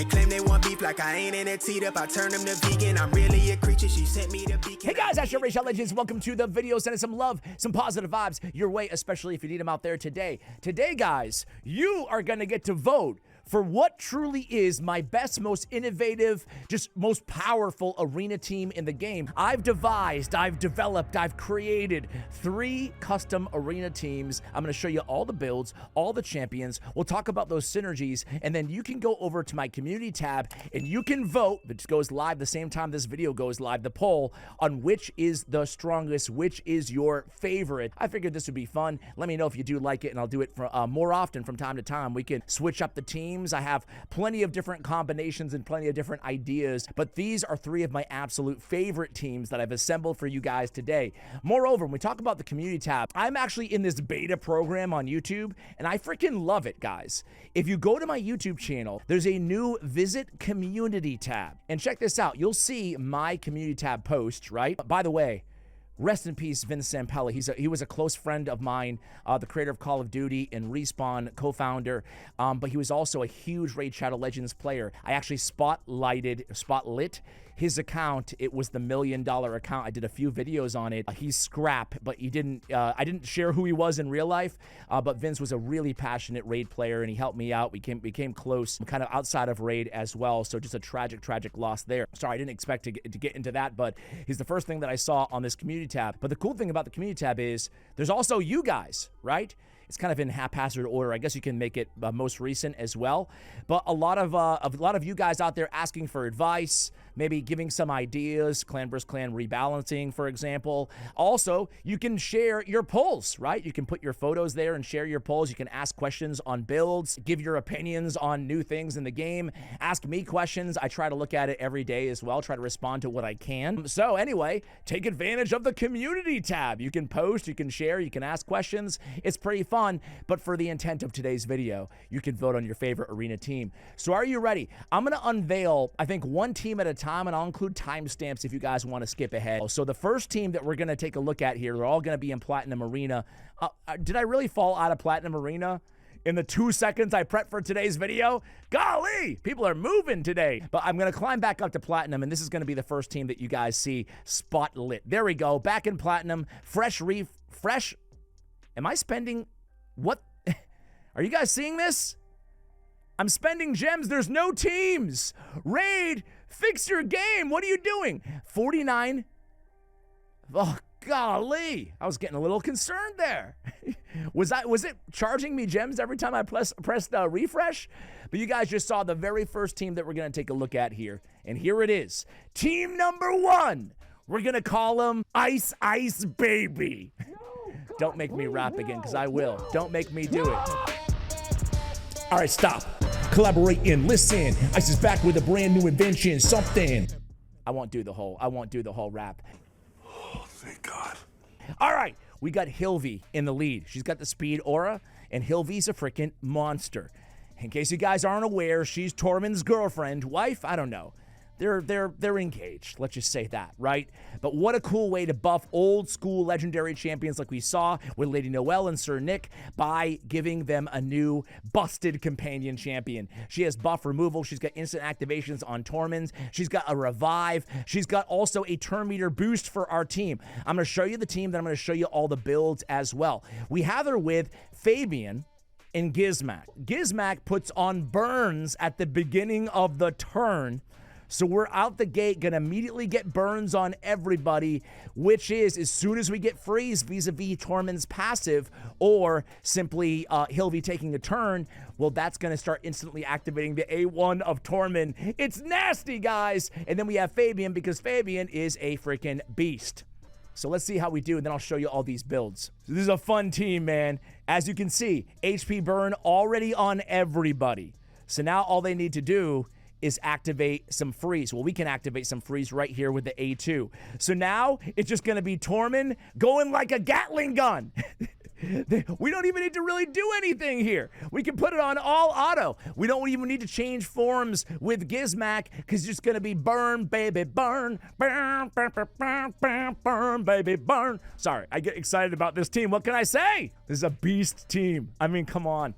claim they want beef like I ain't in a teed up. I turn them to vegan. I'm really a creature. She sent me the beacon. Hey guys, that's your RAID Shadwo Legends. Welcome to the video. Sending some love, some positive vibes your way, especially if you need them out there today. Today, guys, you are going to get to vote for what truly is my best, most innovative, just most powerful arena team in the game. I've devised, I've developed, I've created 3 custom arena teams. I'm gonna show you all the builds, all the champions. We'll talk about those synergies, and then you can go over to my community tab and you can vote, which goes live the same time this video goes live, the poll on which is the strongest, which is your favorite. I figured this would be fun. Let me know if you do like it, and I'll do it for, more often from time to time. We can switch up the teams. I have plenty of different combinations and plenty of different ideas, but these are 3 of my absolute favorite teams that I've assembled for you guys today. Moreover, when we talk about the community tab, I'm actually in this beta program on YouTube, and I freaking love it, guys. If you go to my YouTube channel, there's a new Visit Community tab, and check this out. You'll see my community tab post, right? By the way, rest in peace, Vince Zampella. He was a close friend of mine, the creator of Call of Duty and Respawn co-founder, but he was also a huge RAID Shadwo Legends player. I actually spotlit his account. It was the $1 million account. I did a few videos on it. He's scrap, but I didn't share who he was in real life, but Vince was a really passionate RAID player, and he helped me out. We became close, kind of outside of RAID as well, so just a tragic loss there. Sorry, I didn't expect to get into that, but he's the first thing that I saw on this community tab. But the cool thing about the community tab is there's also you guys, right? It's kind of in haphazard order. I guess you can make it most recent as well. But a lot of you guys out there asking for advice, maybe giving some ideas, clan versus clan rebalancing, for example. Also, you can share your polls, right? You can put your photos there and share your polls. You can ask questions on builds, give your opinions on new things in the game, ask me questions. I try to look at it every day as well, try to respond to what I can. So anyway, take advantage of the community tab. You can post, you can share, you can ask questions. It's pretty fun. But for the intent of today's video, you can vote on your favorite arena team. So are you ready? I'm going to unveil, I think, one team at a time, and I'll include timestamps if you guys want to skip ahead. So the first team that we're going to take a look at here, they're all going to be in Platinum Arena. Did I really fall out of Platinum Arena in the 2 seconds I prepped for today's video? Golly, people are moving today. But I'm going to climb back up to Platinum, and this is going to be the first team that you guys see spotlit. There we go, back in Platinum, fresh. Am I spending... What? Are you guys seeing this? I'm spending gems. There's no teams. RAID, fix your game. What are you doing? 49. Oh, golly. I was getting a little concerned there. Was it charging me gems every time I pressed refresh? But you guys just saw the very first team that we're going to take a look at here. And here it is. Team number 1. We're going to call him Ice Baby. Don't make me rap again, because I will. Don't make me do it. All right, stop. Collaborate and listen. Ice is back with a brand new invention, something. I won't do the whole rap. Oh, thank God. All right, we got Hilvy in the lead. She's got the speed aura, and Hilvy's a freaking monster. In case you guys aren't aware, she's Tormund's girlfriend, wife, I don't know. They're engaged, let's just say that, right? But what a cool way to buff old school legendary champions like we saw with Lady Noelle and Sir Nick by giving them a new busted companion champion. She has buff removal, she's got instant activations on Tormund, she's got a revive, she's got also a turn meter boost for our team. I'm gonna show you the team, then I'm gonna show you all the builds as well. We have her with Fabian and Gizmak. Gizmak puts on burns at the beginning of the turn. So we're out the gate, gonna immediately get burns on everybody, which is, as soon as we get freeze vis-a-vis Tormund's passive, or simply Hilvy taking a turn, well, that's gonna start instantly activating the A1 of Tormund. It's nasty, guys! And then we have Fabian, because Fabian is a freaking beast. So let's see how we do, and then I'll show you all these builds. So this is a fun team, man. As you can see, HP burn already on everybody. So now all they need to do is activate some freeze. Well, we can activate some freeze right here with the A2. So now it's just gonna be Tormund going like a Gatling gun. We don't even need to really do anything here. We can put it on all auto. We don't even need to change forms with Gizmak, because it's just gonna be burn, baby, burn, burn, burn, burn, burn, burn, burn, baby, burn. Sorry, I get excited about this team. What can I say? This is a beast team. I mean, come on.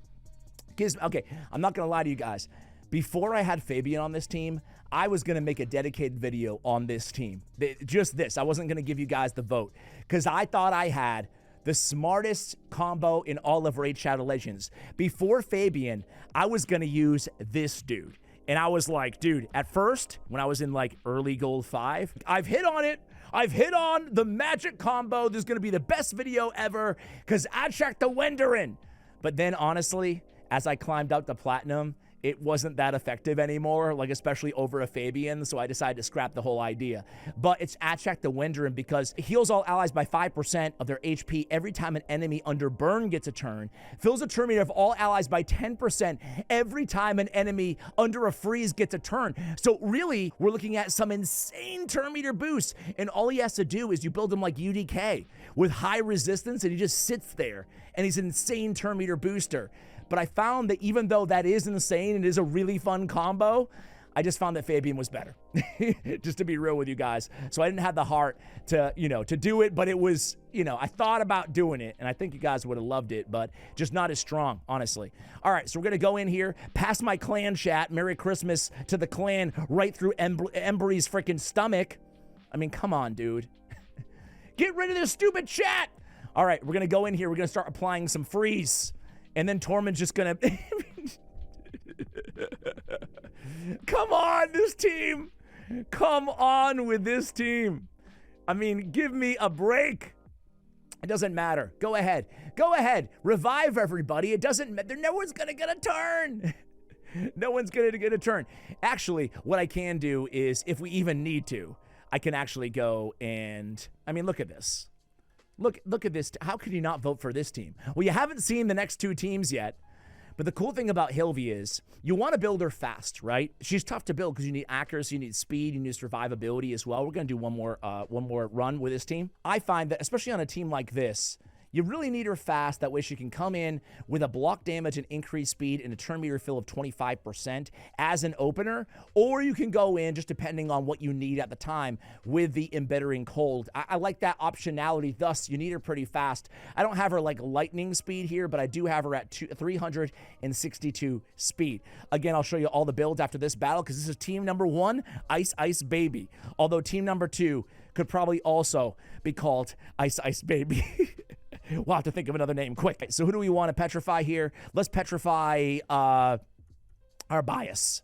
Okay, I'm not gonna lie to you guys. before I had Fabian on this team, I was going to make a dedicated video on this team. Just this. I wasn't going to give you guys the vote because I thought I had the smartest combo in all of RAID Shadwo Legends. Before Fabian, I was going to use this dude. And I was like, dude, at first, when I was in like early gold 5, I've hit on it. I've hit on the magic combo. This is going to be the best video ever because I checked the Wenderin. But then honestly, as I climbed up to platinum, it wasn't that effective anymore, like especially over a Fabian, so I decided to scrap the whole idea. But it's Atchak the Wenderin because it heals all allies by 5% of their HP every time an enemy under burn gets a turn, fills a turn meter of all allies by 10% every time an enemy under a freeze gets a turn. So really, we're looking at some insane turn meter boosts, and all he has to do is you build him like UDK with high resistance, and he just sits there, and he's an insane turn meter booster. But I found that even though that is insane and is a really fun combo, I just found that Fabian was better, just to be real with you guys. So I didn't have the heart to, to do it, but it was, I thought about doing it, and I think you guys would have loved it, but just not as strong, honestly. All right, so we're going to go in here, past my clan chat, Merry Christmas to the clan, right through Embry's freaking stomach. I mean, come on, dude. Get rid of this stupid chat. All right, we're going to go in here. We're going to start applying some freeze. And then Tormund's just gonna... Come on, this team. Come on with this team. I mean, give me a break. It doesn't matter. Go ahead. Go ahead. Revive everybody. It doesn't matter. No one's gonna get a turn. No one's gonna get a turn. Actually, what I can do is, if we even need to, I can actually go and... I mean, look at this. Look at this. How could you not vote for this team? Well, you haven't seen the next 2 teams yet. But the cool thing about Hilvi is you want to build her fast, right? She's tough to build because you need accuracy, you need speed, you need survivability as well. We're going to do one more run with this team. I find that, especially on a team like this, you really need her fast. That way she can come in with a block damage and increased speed and a turn meter fill of 25% as an opener. Or you can go in, just depending on what you need at the time, with the embedding cold. I like that optionality. Thus, you need her pretty fast. I don't have her like lightning speed here, but I do have her at 362 speed. Again, I'll show you all the builds after this battle because this is team number 1, Ice Ice Baby. Although team number 2 could probably also be called Ice Ice Baby. We'll have to think of another name quick. So who do we want to petrify here? Let's petrify our bias.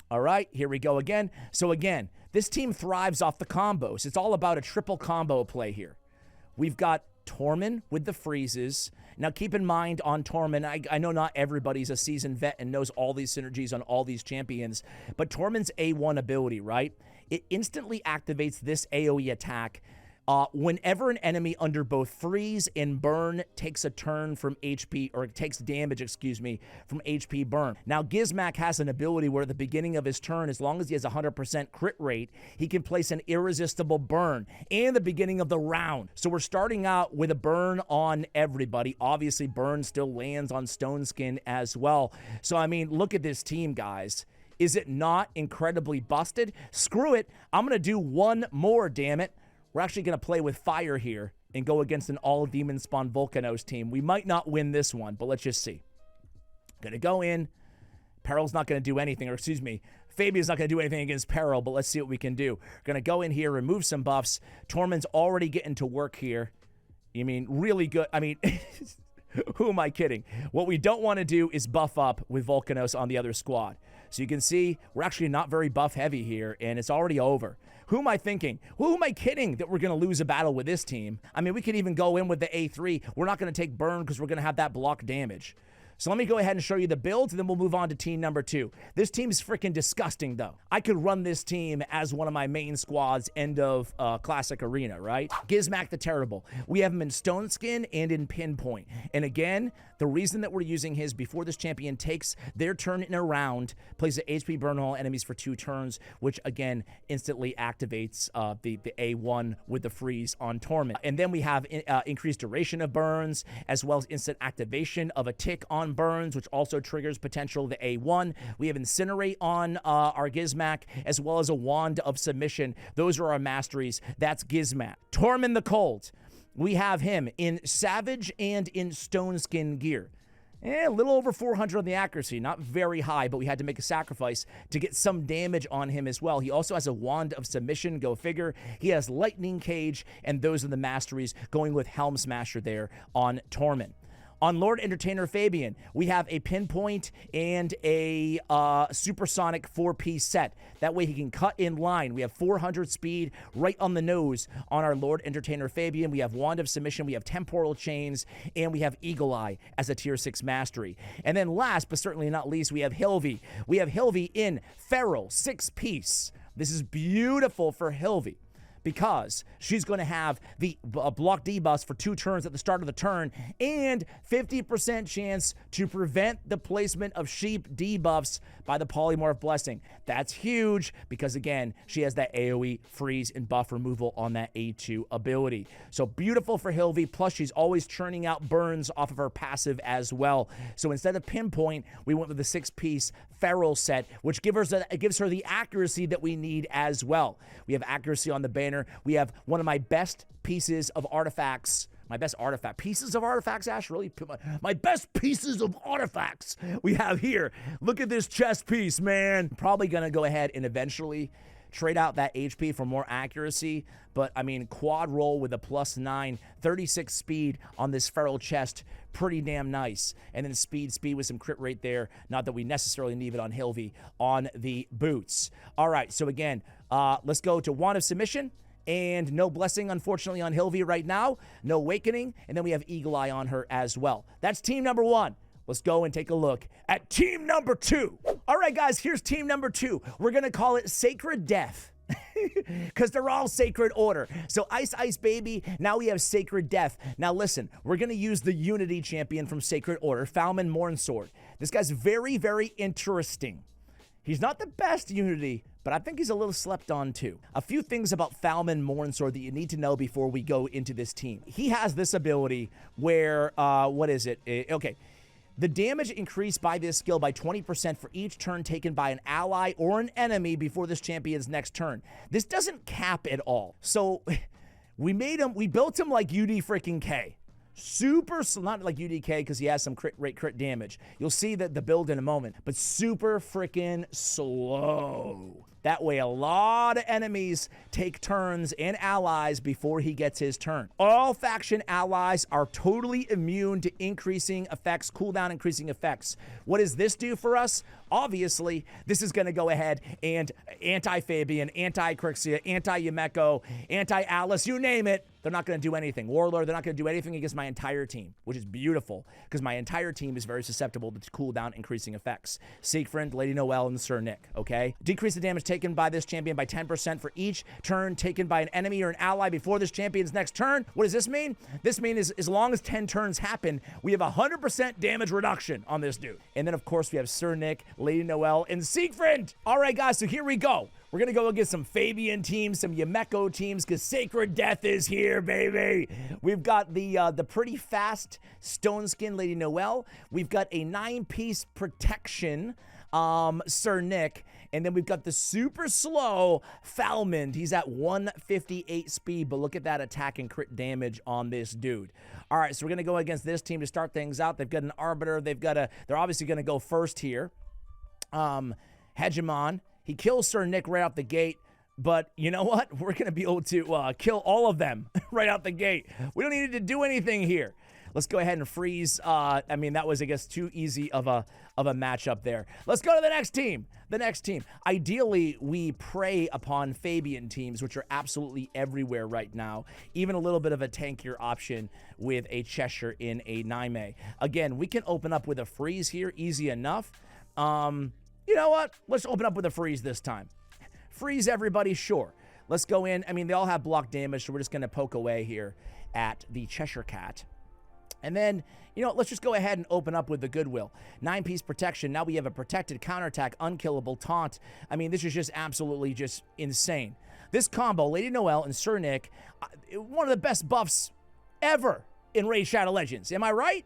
All right, here we go again. So again, this team thrives off the combos. It's all about a triple combo play here. We've got Tormund with the freezes. Now keep in mind on Tormund, I know not everybody's a seasoned vet and knows all these synergies on all these champions, but Tormund's A1 ability, right? It instantly activates this AoE attack whenever an enemy under both freeze and burn takes a turn from HP, or takes damage, excuse me, from HP burn. Now, Gizmak has an ability where at the beginning of his turn, as long as he has 100% crit rate, he can place an irresistible burn in the beginning of the round. So we're starting out with a burn on everybody. Obviously, burn still lands on Stone Skin as well. So, I mean, look at this team, guys. Is it not incredibly busted? Screw it. I'm going to do one more, damn it. We're actually going to play with fire here and go against an all-demon spawn Volcanos team. We might not win this one, but let's just see. Going to go in. Peril's not going to do anything, or excuse me, Fabian's not going to do anything against Peril, but let's see what we can do. Going to go in here, remove some buffs. Tormund's already getting to work here. You mean, really good. I mean, who am I kidding? What we don't want to do is buff up with Volcanos on the other squad. So you can see we're actually not very buff heavy here, and it's already over. Who am I thinking? Who am I kidding that we're going to lose a battle with this team? I mean, we could even go in with the A3. We're not going to take burn because we're going to have that block damage. So let me go ahead and show you the builds, and then we'll move on to team number 2. This team's freaking disgusting, though. I could run this team as one of my main squads, end of Classic Arena, right? Gizmak the Terrible. We have him in Stone Skin and in Pinpoint. And again, the reason that we're using his before this champion takes their turn in a round, plays the HP burn all enemies for 2 turns, which again instantly activates the A1 with the freeze on Tormund. And then we have increased duration of burns, as well as instant activation of a tick on burns, which also triggers potential the A1. We have Incinerate on our Gizmak, as well as a Wand of Submission. Those are our masteries. That's Gizmak. Tormund the Cold. We have him in Savage and in Stone Skin gear. A little over 400 on the accuracy. Not very high, but we had to make a sacrifice to get some damage on him as well. He also has a Wand of Submission, go figure. He has Lightning Cage, and those are the masteries, going with Helm Smasher there on Torment. On Lord Entertainer Fabian, we have a Pinpoint and a Supersonic 4-piece set. That way he can cut in line. We have 400 speed right on the nose on our Lord Entertainer Fabian. We have Wand of Submission, we have Temporal Chains, and we have Eagle Eye as a Tier 6 mastery. And then last, but certainly not least, we have Hilvy. We have Hilvy in Feral 6-piece. This is beautiful for Hilvy, because she's going to have the block debuffs for 2 turns at the start of the turn and 50% chance to prevent the placement of sheep debuffs by the Polymorph Blessing. That's huge because, again, she has that AoE freeze and buff removal on that A2 ability. So beautiful for Hilvy, plus she's always churning out burns off of her passive as well. So instead of Pinpoint, we went with the 6-piece Feral set, which gives her the accuracy that we need as well. We have accuracy on the banner. We have one of my best pieces of artifacts. My best artifact. Pieces of artifacts, Ash? Really? My best pieces of artifacts we have here. Look at this chest piece, man. Probably going to go ahead and eventually trade out that HP for more accuracy. But, I mean, quad roll with a +9, 36 speed on this Feral chest. Pretty damn nice. And then speed with some crit rate there. Not that we necessarily need it on Hilvy on the boots. All right, so again, let's go to Wand of Submission. And no Blessing, unfortunately, on Hilvy right now. No Awakening. And then we have Eagle Eye on her as well. That's team number 1. Let's go and take a look at team number 2. All right, guys, here's team number 2. We're going to call it Sacred Death. Because they're all Sacred Order. So Ice Baby, now we have Sacred Death. Now listen, we're going to use the Unity champion from Sacred Order, Falman Mornsword. This guy's very, very interesting. He's not the best Unity, but I think he's a little slept on too. A few things about Falman Mornsword that you need to know before we go into this team. He has this ability where, what is it? Okay. The damage increased by this skill by 20% for each turn taken by an ally or an enemy before this champion's next turn. This doesn't cap at all. So we built him like UD freaking K. Super, not like UDK because he has some crit damage. You'll see that the build in a moment, but super freaking slow. That way a lot of enemies take turns and allies before he gets his turn. All faction allies are totally immune to increasing effects, cooldown increasing effects. What does this do for us? Obviously, this is going to go ahead and anti-Fabian, anti-Crixia, anti-Yumeko, anti-Alice, you name it. They're not going to do anything. Warlord, they're not going to do anything against my entire team, which is beautiful because my entire team is very susceptible to cooldown increasing effects. Siegfried, Lady Noelle, and Sir Nick, okay? Decrease the damage taken by this champion by 10% for each turn taken by an enemy or an ally before this champion's next turn. What does this mean? This means as long as 10 turns happen, we have 100% damage reduction on this dude. And then, of course, we have Sir Nick, Lady Noelle, and Siegfried. All right, guys, so here we go. We're going to go against some Fabian teams, some Yumeko teams, because Sacred Death is here, baby. We've got the pretty fast Stone Skin Lady Noelle. We've got a 9-piece protection, Sir Nick. And then we've got the super slow Falman. He's at 158 speed, but look at that attack and crit damage on this dude. All right, so we're going to go against this team to start things out. They've got an Arbiter. They're obviously going to go first here. Hegemon. He kills Sir Nick right out the gate, but you know what? We're going to be able to kill all of them right out the gate. We don't need to do anything here. Let's go ahead and freeze. I mean, that was, I guess, too easy of a matchup there. Let's go to the next team. The next team. Ideally, we prey upon Fabian teams, which are absolutely everywhere right now. Even a little bit of a tankier option with a Cheshire in a Naime. Again, we can open up with a freeze here, easy enough. You know what? Let's open up with a freeze this time. Freeze everybody, sure. Let's go in. I mean, they all have block damage, so we're just going to poke away here at the Cheshire Cat. And then, you know, let's just go ahead and open up with the Goodwill. 9-piece protection. Now we have a protected counterattack, unkillable taunt. I mean, this is just absolutely just insane. This combo, Lady Noelle and Sir Nick, one of the best buffs ever in RAID Shadwo Legends. Am I right?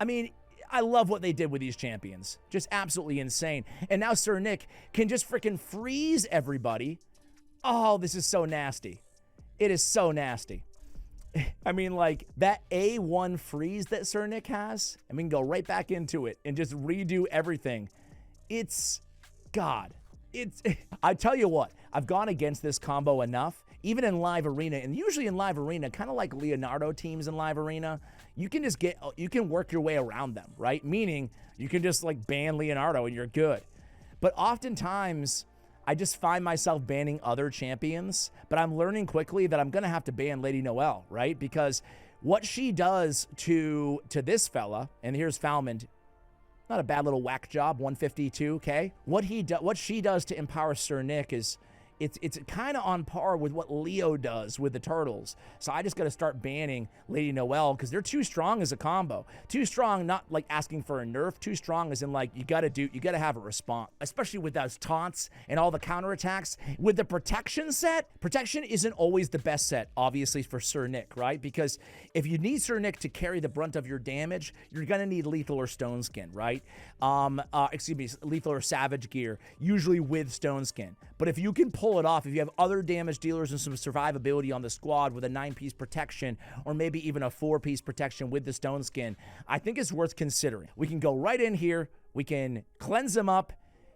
I mean, I love what they did with these champions. Just absolutely insane. And now Sir Nick can just freaking freeze everybody. Oh, this is so nasty. It is so nasty. I mean, like, that A1 freeze that Sir Nick has, I mean, go right back into it and just redo everything. It's, God, it's, I tell you what, I've gone against this combo enough, even in live arena, and usually in live arena, kind of like Leonardo teams in live arena, you can just you can work your way around them, right? Meaning, you can just, like, ban Leonardo and you're good. But oftentimes, I just find myself banning other champions, but I'm learning quickly that I'm going to have to ban Lady Noelle, right? Because what she does to this fella, and here's Falmond, not a bad little whack job, 152K. What she does to empower Sir Nick is, it's kind of on par with what Leo does with the turtles. So I just got to start banning Lady Noelle because they're too strong as a combo. Too strong, not like asking for a nerf. Too strong as in, like, you got to have a response, especially with those taunts and all the counterattacks. With the protection set, protection isn't always the best set, obviously, for Sir Nick, right? Because if you need Sir Nick to carry the brunt of your damage, you're going to need lethal or stone skin, right? Lethal or savage gear, usually with stone skin. But if you can pull it off, if you have other damage dealers and some survivability on the squad with a 9-piece protection, or maybe even a 4-piece protection with the stone skin, I think it's worth considering. We can go right in here, we can cleanse them up,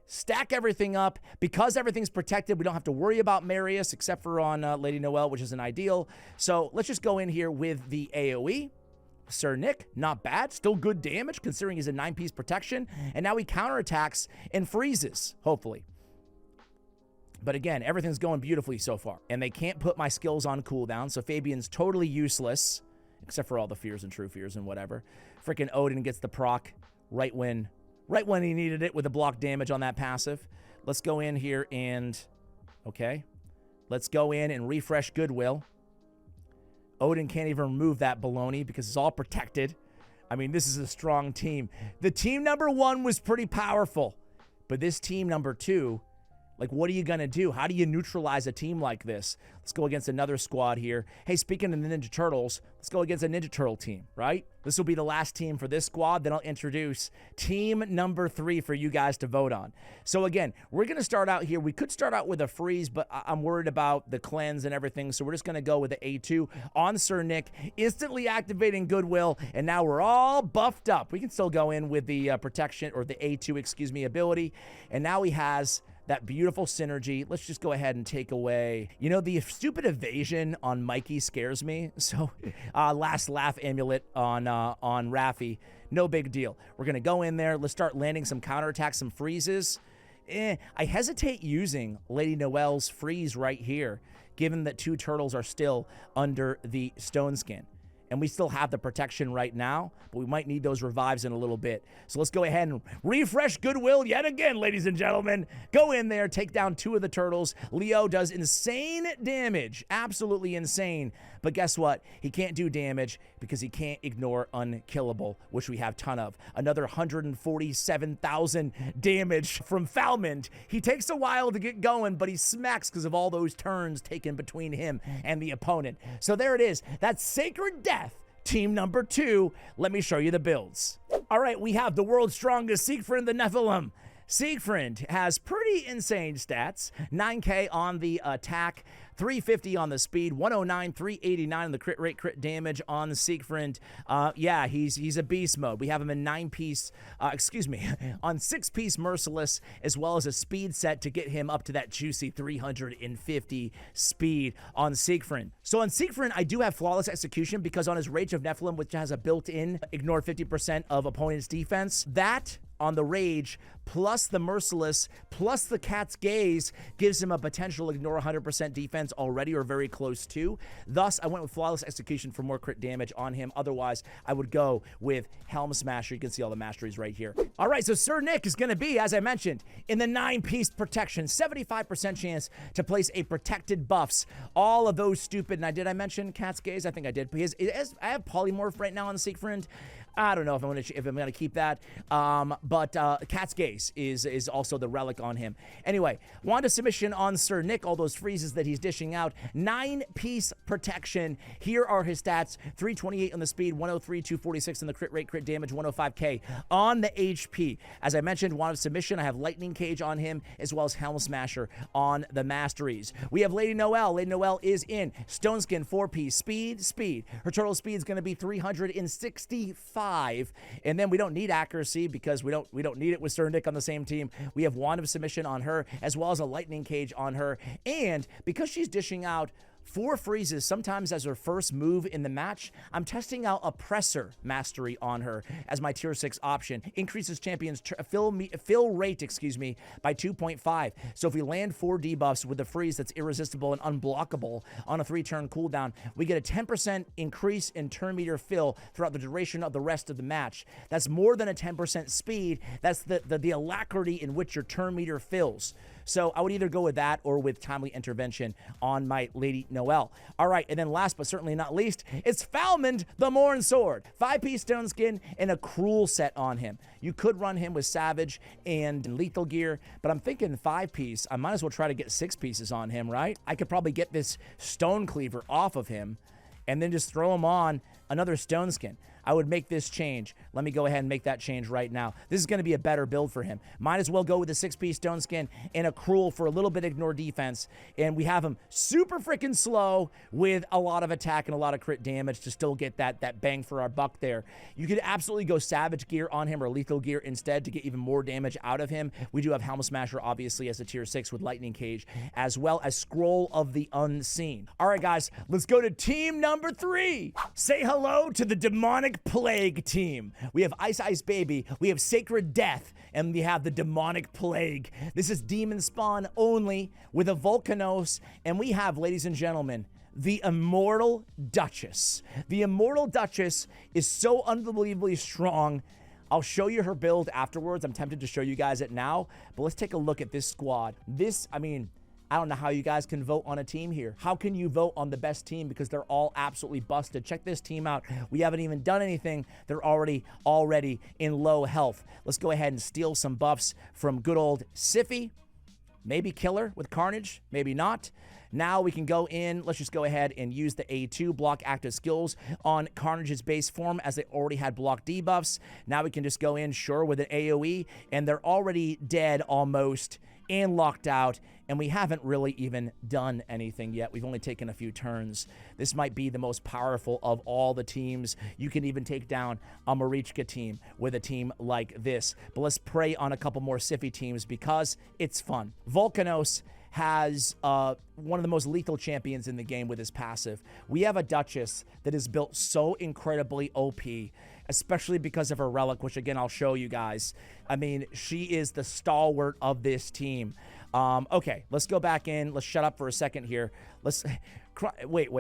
stack everything up. Because everything's protected, we don't have to worry about Marius, except for on Lady Noelle, which isn't ideal. So let's just go in here with the AoE. Sir Nick, not bad. Still good damage, considering he's a 9-piece protection. And now he counterattacks and freezes, hopefully. But again, everything's going beautifully so far. And they can't put my skills on cooldown, so Fabian's totally useless, except for all the fears and true fears and whatever. Freaking Odin gets the proc right when he needed it with the block damage on that passive. Let's go in here and, okay. Let's go in and refresh Goodwill. Odin can't even remove that baloney because it's all protected. I mean, this is a strong team. The team number 1 was pretty powerful, but this team number 2, like, what are you going to do? How do you neutralize a team like this? Let's go against another squad here. Hey, speaking of the Ninja Turtles, let's go against a Ninja Turtle team, right? This will be the last team for this squad. Then I'll introduce team number 3 for you guys to vote on. So again, we're going to start out here. We could start out with a freeze, but I'm worried about the cleanse and everything. So we're just going to go with the A2 on Sir Nick, instantly activating Goodwill. And now we're all buffed up. We can still go in with the protection, or the A2, excuse me, ability. And now he has that beautiful synergy. Let's just go ahead and take away, you know, the stupid evasion on Mikey scares me. So last laugh amulet on Raffi, no big deal. We're gonna go in there. Let's start landing some counterattacks, some freezes. I hesitate using Lady Noelle's freeze right here, given that 2 turtles are still under the stone skin. And we still have the protection right now, but we might need those revives in a little bit. So let's go ahead and refresh Goodwill yet again, ladies and gentlemen. Go in there, take down 2 of the turtles. Leo does insane damage, absolutely insane. But guess what? He can't do damage because he can't ignore unkillable, which we have a ton of. Another 147,000 damage from Falmond. He takes a while to get going, but he smacks because of all those turns taken between him and the opponent. So there it is. That's Sacred Death, team number 2. Let me show you the builds. All right, we have the world's strongest Siegfried the Nephilim. Siegfried has pretty insane stats. 9K on the attack, 350 on the speed, 109, 389 on the crit rate, crit damage on the Siegfried. Yeah, he's a beast mode. We have him in 9-piece, on 6-piece Merciless, as well as a speed set to get him up to that juicy 350 speed on Siegfried. So on Siegfried, I do have flawless execution because on his Rage of Nephilim, which has a built-in ignore 50% of opponent's defense, that on the Rage, plus the Merciless, plus the Cat's Gaze, gives him a potential ignore 100% defense already, or very close to. Thus, I went with Flawless Execution for more crit damage on him. Otherwise, I would go with Helm Smasher. You can see all the masteries right here. All right, so Sir Nick is going to be, as I mentioned, in the 9-piece protection. 75% chance to place a protected buffs. All of those stupid, and did I mention Cat's Gaze? I think I did. Because I have Polymorph right now on Siegfried. I don't know if I'm gonna keep that. But Cat's Gaze is also the relic on him. Anyway, Wanda submission on Sir Nick. All those freezes that he's dishing out. 9-piece protection. Here are his stats: 328 on the speed, 103, 246 on the crit rate, crit damage, 105k on the HP. As I mentioned, Wanda submission. I have Lightning Cage on him, as well as Helm Smasher on the masteries. We have Lady Noelle. Lady Noelle is in Stone Skin, 4-piece speed. Her total speed is going to be 365, and then we don't need accuracy because we don't need it with Sir Nick on the same team. We have Wand of Submission on her, as well as a Lightning Cage on her, and because she's dishing out 4 freezes sometimes as her first move in the match, I'm testing out Oppressor Mastery on her as my tier 6 option. Increases champions fill rate, by 2.5. So if we land 4 debuffs with a freeze that's irresistible and unblockable on a 3-turn cooldown, we get a 10% increase in turn meter fill throughout the duration of the rest of the match. That's more than a 10% speed. That's the alacrity in which your turn meter fills. So I would either go with that or with Timely Intervention on my Lady Noelle. All right, and then last but certainly not least, it's Falmond the Morn Sword. 5-piece Stone Skin and a Cruel set on him. You could run him with Savage and Lethal Gear, but I'm thinking 5-piece. I might as well try to get 6 pieces on him, right? I could probably get this Stone Cleaver off of him and then just throw him on another Stone Skin. I would make this change. Let me go ahead and make that change right now. This is going to be a better build for him. Might as well go with a 6-piece Stone Skin and a Cruel for a little bit ignore defense. And we have him super freaking slow with a lot of attack and a lot of crit damage to still get that bang for our buck there. You could absolutely go Savage Gear on him or Lethal Gear instead to get even more damage out of him. We do have Helm Smasher, obviously, as a tier 6 with Lightning Cage, as well as Scroll of the Unseen. All right, guys, let's go to team number 3. Say hello to the Demonic Plague team. We have Ice Baby, we have Sacred Death, and we have the Demonic Plague. This is Demon Spawn only with a Volcanos, and we have, ladies and gentlemen, the Immortal Duchess. The Immortal Duchess is so unbelievably strong. I'll show you her build afterwards. I'm tempted to show you guys it now, but let's take a look at this squad. I don't know how you guys can vote on a team here. How can you vote on the best team because they're all absolutely busted? Check this team out. We haven't even done anything. They're already in low health. Let's go ahead and steal some buffs from good old Siffy. Maybe Killer with Carnage, maybe not. Now we can go in. Let's just go ahead and use the A2 block active skills on Carnage's base form as they already had block debuffs. Now we can just go in, sure, with an AoE, and they're already dead almost and locked out, and we haven't really even done anything yet. We've only taken a few turns. This might be the most powerful of all the teams. You can even take down a Marichka team with a team like this. But let's prey on a couple more Siffy teams because it's fun. Volcanos has one of the most lethal champions in the game with his passive. We have a Duchess that is built so incredibly OP, especially because of her relic, which again, I'll show you guys. I mean, she is the stalwart of this team. Okay, let's go back in. Let's shut up for a second here. Let's, wait.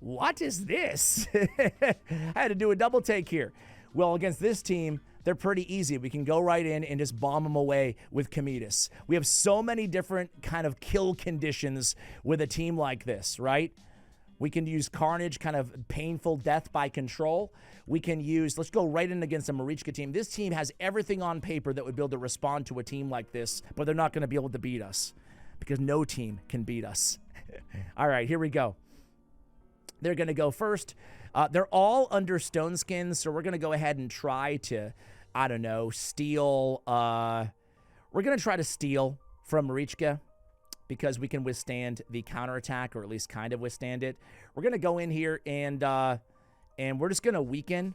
What is this? I had to do a double take here. Well, against this team, they're pretty easy. We can go right in and just bomb them away with Cometus. We have so many different kind of kill conditions with a team like this, right? We can use Carnage, kind of painful death by control. We can use, let's go right in against a Marichka team. This team has everything on paper that would be able to respond to a team like this, but they're not going to be able to beat us because no team can beat us. All right, here we go. They're going to go first. They're all under Stone Skin, so we're going to go ahead and try to, I don't know, steal. We're going to try to steal from Marichka because we can withstand the counterattack, or at least kind of withstand it. We're going to go in here and we're just going to weaken.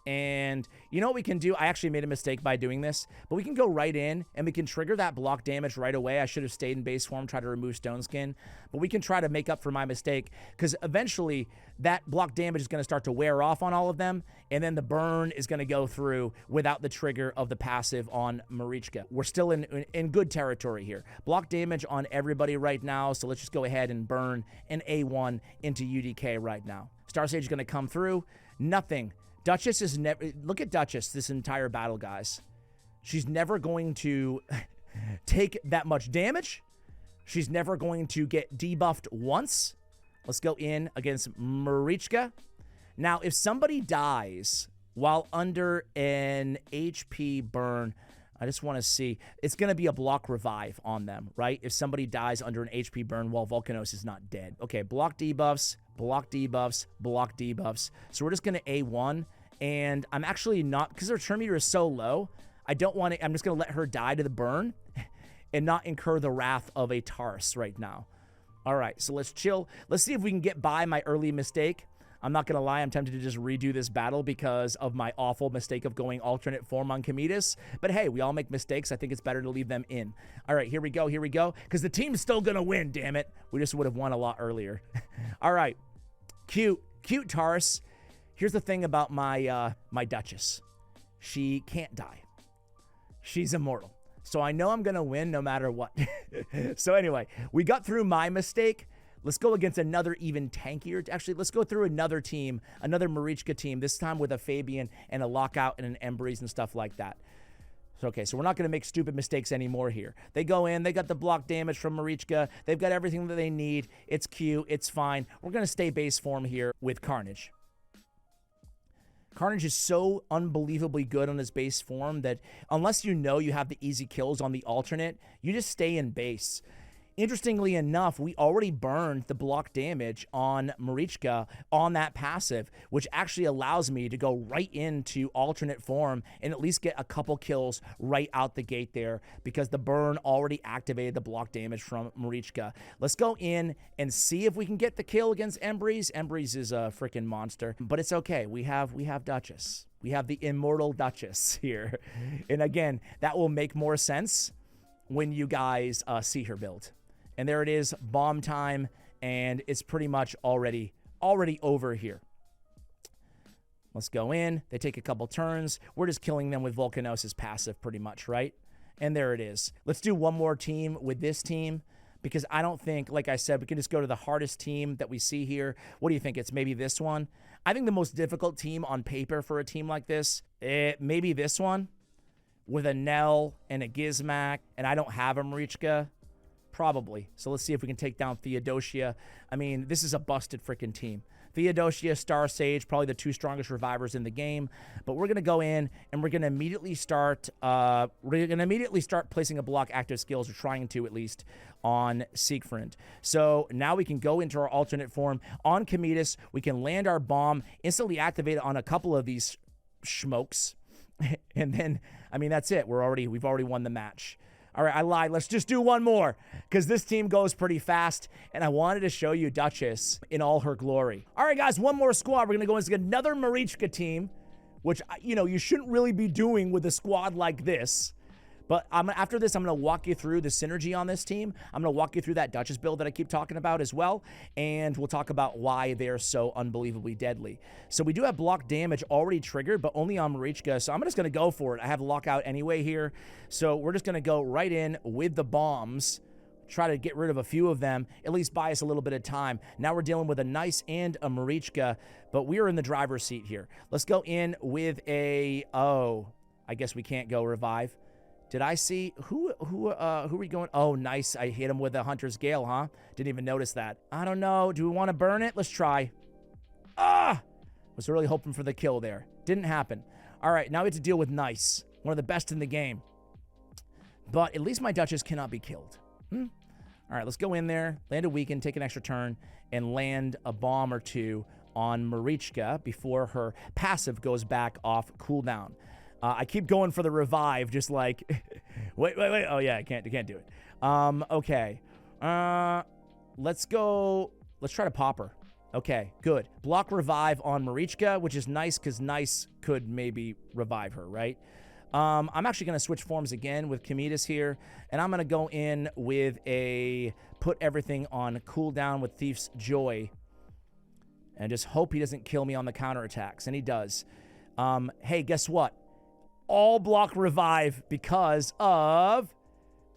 And you know what we can do? I actually made a mistake by doing this, but we can go right in and we can trigger that block damage right away. I should have stayed in base form, try to remove Stone Skin, but we can try to make up for my mistake because eventually that block damage is going to start to wear off on all of them, and then the burn is going to go through without the trigger of the passive on Marichka. We're still in good territory here. Block damage on everybody right now, so let's just go ahead and burn an A1 into UDK right now. Star Sage is going to come through. Nothing. Duchess is never... Look at Duchess this entire battle, guys. She's never going to take that much damage. She's never going to get debuffed once. Let's go in against Marichka. Now, if somebody dies while under an HP burn, I just want to see. It's going to be a block revive on them, right? If somebody dies under an HP burn while Volcanos is not dead. Okay, block debuffs, block debuffs, block debuffs. So we're just going to A1. And I'm actually not, because her turn meter is so low, I don't want to, I'm just going to let her die to the burn and not incur the wrath of a Tars right now. All right, so let's chill. Let's see if we can get by my early mistake. I'm not going to lie, I'm tempted to just redo this battle because of my awful mistake of going alternate form on Cometus. But hey, we all make mistakes. I think it's better to leave them in. All right, here we go, because the team's still going to win, damn it. We just would have won a lot earlier. All right, cute Tars. Here's the thing about my my Duchess. She can't die. She's immortal. So I know I'm going to win no matter what. So anyway, we got through my mistake. Let's go against another even tankier. Actually, let's go through another team, another Marichka team, this time with a Fabian and a Lockout and an Embrys and stuff like that. So, okay, so we're not going to make stupid mistakes anymore here. They go in, they got the block damage from Marichka. They've got everything that they need. It's cute, it's fine. We're going to stay base form here with Carnage. Carnage is so unbelievably good on his base form that unless you know you have the easy kills on the alternate, you just stay in base. Interestingly enough, we already burned the block damage on Marichka on that passive, which actually allows me to go right into alternate form and at least get a couple kills right out the gate there because the burn already activated the block damage from Marichka. Let's go in and see if we can get the kill against Embrys. Embrys is a freaking monster, but it's okay. We have Duchess. We have the immortal Duchess here. And again, that will make more sense when you guys see her build. And there it is, bomb time, and it's pretty much already over here. Let's go in. They take a couple turns. We're just killing them with Volcanos' passive pretty much, right? And there it is. Let's do one more team with this team because I don't think, like I said, we can just go to the hardest team that we see here. What do you think? It's maybe this one? I think the most difficult team on paper for a team like this, maybe this one with a Nell and a Gizmak, and I don't have a Marichka. Probably. So let's see if we can take down Theodosia. I mean, this is a busted freaking team. Theodosia, Star Sage, probably the two strongest revivers in the game. But we're going to go in and we're going to immediately start placing a block active skills, or trying to at least, on Siegfried. So now we can go into our alternate form on Cometus. We can land our bomb, instantly activate it on a couple of these schmokes. And then, I mean, that's it. We've already won the match. All right, I lied. Let's just do one more because this team goes pretty fast, and I wanted to show you Duchess in all her glory. All right, guys, one more squad. We're going to go into another Marichka team, which, you know, you shouldn't really be doing with a squad like this. But after this, I'm going to walk you through the synergy on this team. I'm going to walk you through that Duchess build that I keep talking about as well. And we'll talk about why they're so unbelievably deadly. So we do have block damage already triggered, but only on Marichka. So I'm just going to go for it. I have lockout anyway here. So we're just going to go right in with the bombs. Try to get rid of a few of them, at least buy us a little bit of time. Now we're dealing with a Nice and a Marichka, but we are in the driver's seat here. Let's go in with a, I guess we can't go revive. Did I see who are we going? Oh, nice. I hit him with a Hunter's Gale, huh? Didn't even notice that. I don't know. Do we want to burn it? Let's try. Was really hoping for the kill there. Didn't happen. All right, now we have to deal with Nice, one of the best in the game. But at least my Duchess cannot be killed. All right, let's go in there, land a weaken, take an extra turn, and land a bomb or two on Marichka before her passive goes back off cooldown. I keep going for the revive, just like, wait. Oh, yeah, I can't do it. Okay. Let's go. Let's try to pop her. Okay, good. Block revive on Marichka, which is nice because Nice could maybe revive her, right? I'm actually going to switch forms again with Cometus here, and I'm going to go in with a put everything on cooldown with Thief's Joy and just hope he doesn't kill me on the counterattacks, and he does. Hey, guess what? All block revive because of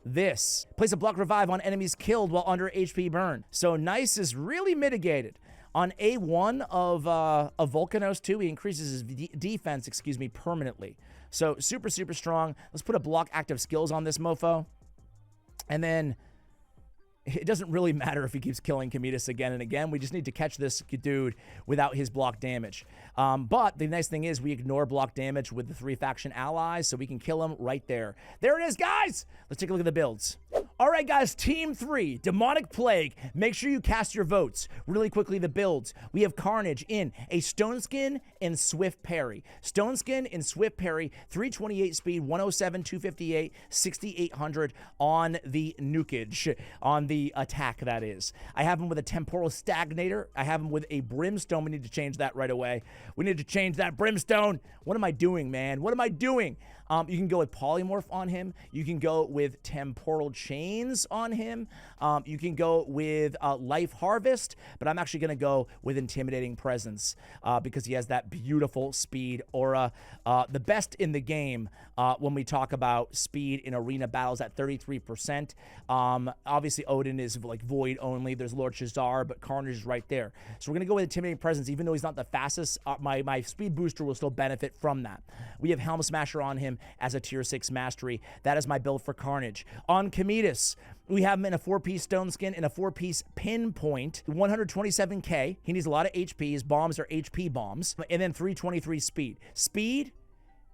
this. Place a block revive on enemies killed while under HP burn. So Nice is really mitigated. On A1 of Volcanos 2, he increases his defense, permanently. So super, super strong. Let's put a block active skills on this mofo. And then it doesn't really matter if he keeps killing Cometus again and again. We just need to catch this dude without his block damage. But the nice thing is we ignore block damage with the 3 faction allies, so we can kill him right there. There it is, guys! Let's take a look at the builds. All right, guys, Team 3, Demonic Plague. Make sure you cast your votes. Really quickly, the builds. We have Carnage in a Stone Skin and Swift Parry. Stone Skin and Swift Parry, 328 speed, 107, 258, 6800 on the nukage, on the attack, that is. I have him with a Temporal Stagnator. I have him with a Brimstone. We need to change that right away. We need to change that Brimstone. What am I doing, man? What am I doing? You can go with Polymorph on him. You can go with Temporal Chains on him. You can go with Life Harvest, but I'm actually going to go with Intimidating Presence because he has that beautiful speed aura. The best in the game when we talk about speed in arena battles at 33%. Obviously, Odin is like void only. There's Lord Shazar, but Carnage is right there. So we're going to go with Intimidating Presence. Even though he's not the fastest, my speed booster will still benefit from that. We have Helm Smasher on him as a tier 6 mastery. That is my build for Carnage. On Cometus, we have him in a 4-piece Stone Skin and a 4-piece Pinpoint, 127k. He needs a lot of HP. His bombs are HP bombs. And then 323 speed. Speed,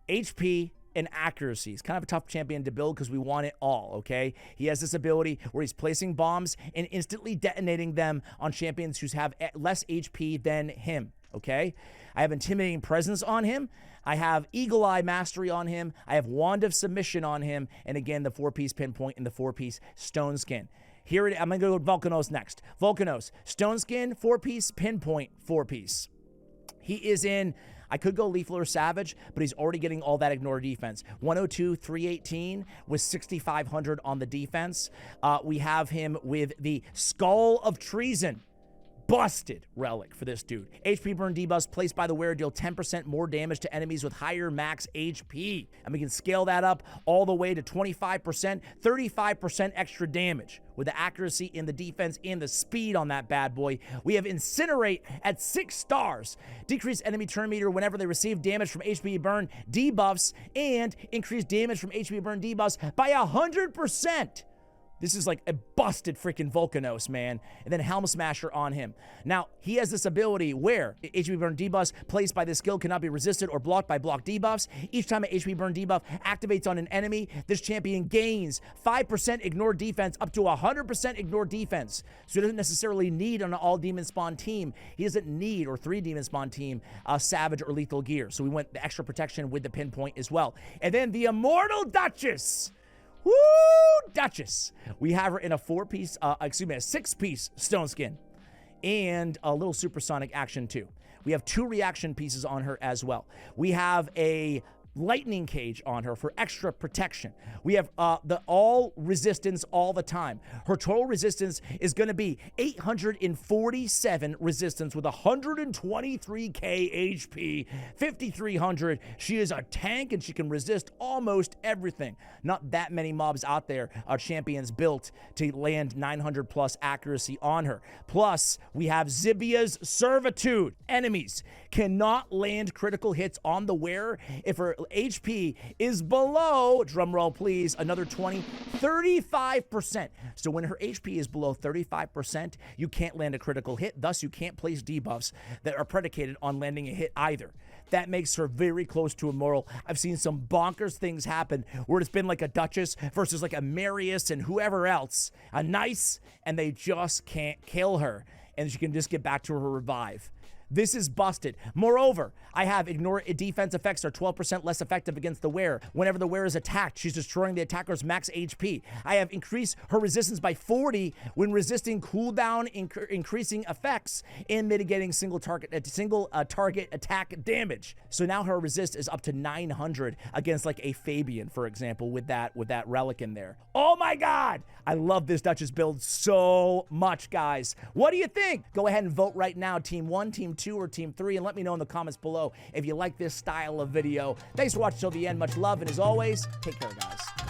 HP, and accuracy. He's kind of a tough champion to build because we want it all, okay? He has this ability where he's placing bombs and instantly detonating them on champions who have less HP than him, okay? I have Intimidating Presence on him. I have Eagle Eye Mastery on him. I have Wand of Submission on him. And again, the 4-piece Pinpoint and the 4-piece Stone Skin. Here it is. I'm going to go with Volcanos next. Volcanos, Stone Skin, 4-piece, Pinpoint, 4-piece. He is in... I could go Lethal or Savage, but he's already getting all that ignore defense. 102, 318 with 6,500 on the defense. We have him with the Skull of Treason. Busted relic for this dude. HP burn debuffs placed by the wearer deal 10% more damage to enemies with higher max HP. And we can scale that up all the way to 25%, 35% extra damage with the accuracy in the defense and the speed on that bad boy. We have Incinerate at 6 stars. Decrease enemy turn meter whenever they receive damage from HP burn debuffs and increase damage from HP burn debuffs by 100%. This is like a busted freaking Volcanos, man. And then Helm Smasher on him. Now, he has this ability where HP burn debuffs placed by this skill cannot be resisted or blocked by block debuffs. Each time an HP burn debuff activates on an enemy, this champion gains 5% ignore defense up to 100% ignore defense. So he doesn't necessarily need on an all demon spawn team. He doesn't need, or 3 demon spawn team, Savage or Lethal Gear. So we went the extra protection with the Pinpoint as well. And then the Immortal Duchess. Woo! Duchess. We have her in a 4-piece, a 6-piece Stone Skin and a little supersonic action too. We have 2 reaction pieces on her as well. We have a lightning cage on her for extra protection. We have the all resistance all the time. Her total resistance is going to be 847 resistance with 123k HP, 5300. She is a tank and she can resist almost everything. Not that many mobs out there are champions built to land 900 plus accuracy on her. Plus, we have Zibia's Servitude. Enemies cannot land critical hits on the wearer if her HP is below, drumroll please, another 35%. So when her HP is below 35%, you can't land a critical hit. Thus, you can't place debuffs that are predicated on landing a hit either. That makes her very close to immortal. I've seen some bonkers things happen where it's been like a Duchess versus like a Marius and whoever else, a Nice, and they just can't kill her. And she can just get back to her revive. This is busted. Moreover, I have ignore defense effects are 12% less effective against the wearer. Whenever the wearer is attacked, she's destroying the attacker's max HP. I have increased her resistance by 40 when resisting cooldown, increasing effects, and mitigating single target attack damage. So now her resist is up to 900 against like a Fabian, for example, with that relic in there. Oh my God! I love this Duchess build so much, guys. What do you think? Go ahead and vote right now, Team 1, Team 2, or Team 3, and let me know in the comments below if you like this style of video. Thanks for watching till the end. Much love, and as always, take care, guys.